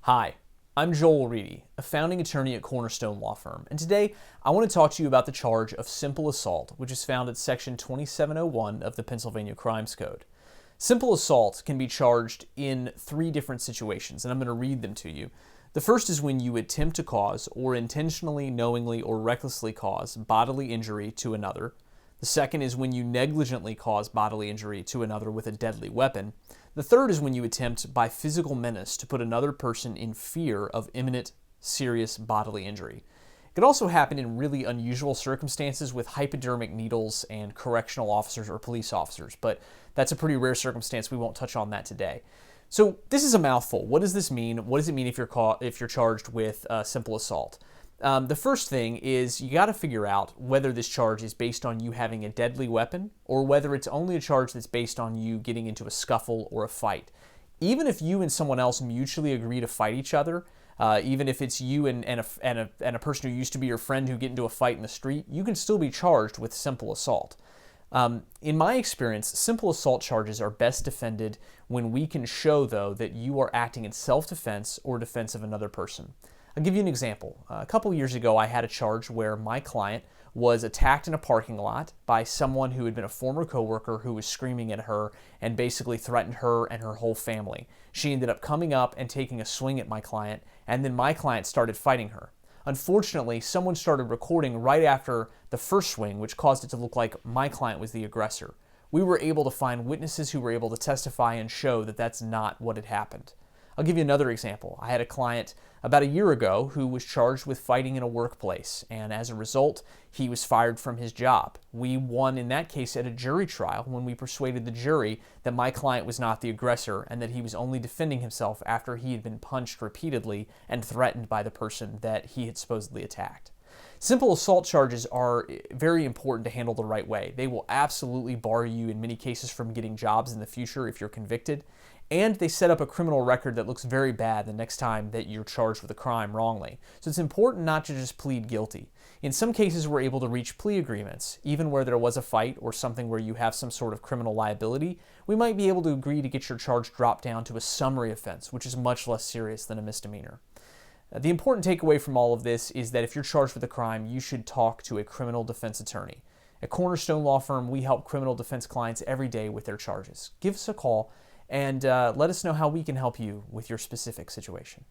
Hi, I'm Joel Reedy, a founding attorney at Cornerstone Law Firm, and today I want to talk to you about the charge of simple assault, which is found at Section 2701 of the Pennsylvania Crimes Code. Simple assault can be charged in three different situations, and I'm going to read them to you. The first is when you attempt to cause or intentionally, knowingly, or recklessly cause bodily injury to another. The second is when you negligently cause bodily injury to another with a deadly weapon. The third is when you attempt by physical menace to put another person in fear of imminent, serious bodily injury. It could also happen in really unusual circumstances with hypodermic needles and correctional officers or police officers, but that's a pretty rare circumstance. We won't touch on that today. So this is a mouthful. What does this mean? What does it mean if you're charged with simple assault? The first thing is you got to figure out whether this charge is based on you having a deadly weapon or whether it's only a charge that's based on you getting into a scuffle or a fight. Even if you and someone else mutually agree to fight each other, even if it's you and a person who used to be your friend who get into a fight in the street, you can still be charged with simple assault. In my experience, simple assault charges are best defended when we can show, though, that you are acting in self-defense or defense of another person. I'll give you an example. A couple years ago, I had a charge where my client was attacked in a parking lot by someone who had been a former coworker who was screaming at her and basically threatened her and her whole family. She ended up coming up and taking a swing at my client, and then my client started fighting her. Unfortunately, someone started recording right after the first swing, which caused it to look like my client was the aggressor. We were able to find witnesses who were able to testify and show that that's not what had happened. I'll give you another example. I had a client about a year ago who was charged with fighting in a workplace, and as a result, he was fired from his job. We won in that case at a jury trial when we persuaded the jury that my client was not the aggressor and that he was only defending himself after he had been punched repeatedly and threatened by the person that he had supposedly attacked. Simple assault charges are very important to handle the right way. They will absolutely bar you in many cases from getting jobs in the future if you're convicted, and they set up a criminal record that looks very bad the next time that you're charged with a crime wrongly. So it's important not to just plead guilty. In some cases, we're able to reach plea agreements. Even where there was a fight or something where you have some sort of criminal liability, we might be able to agree to get your charge dropped down to a summary offense, which is much less serious than a misdemeanor. The important takeaway from all of this is that if you're charged with a crime, you should talk to a criminal defense attorney. At Cornerstone Law Firm, we help criminal defense clients every day with their charges. Give us a call and let us know how we can help you with your specific situation.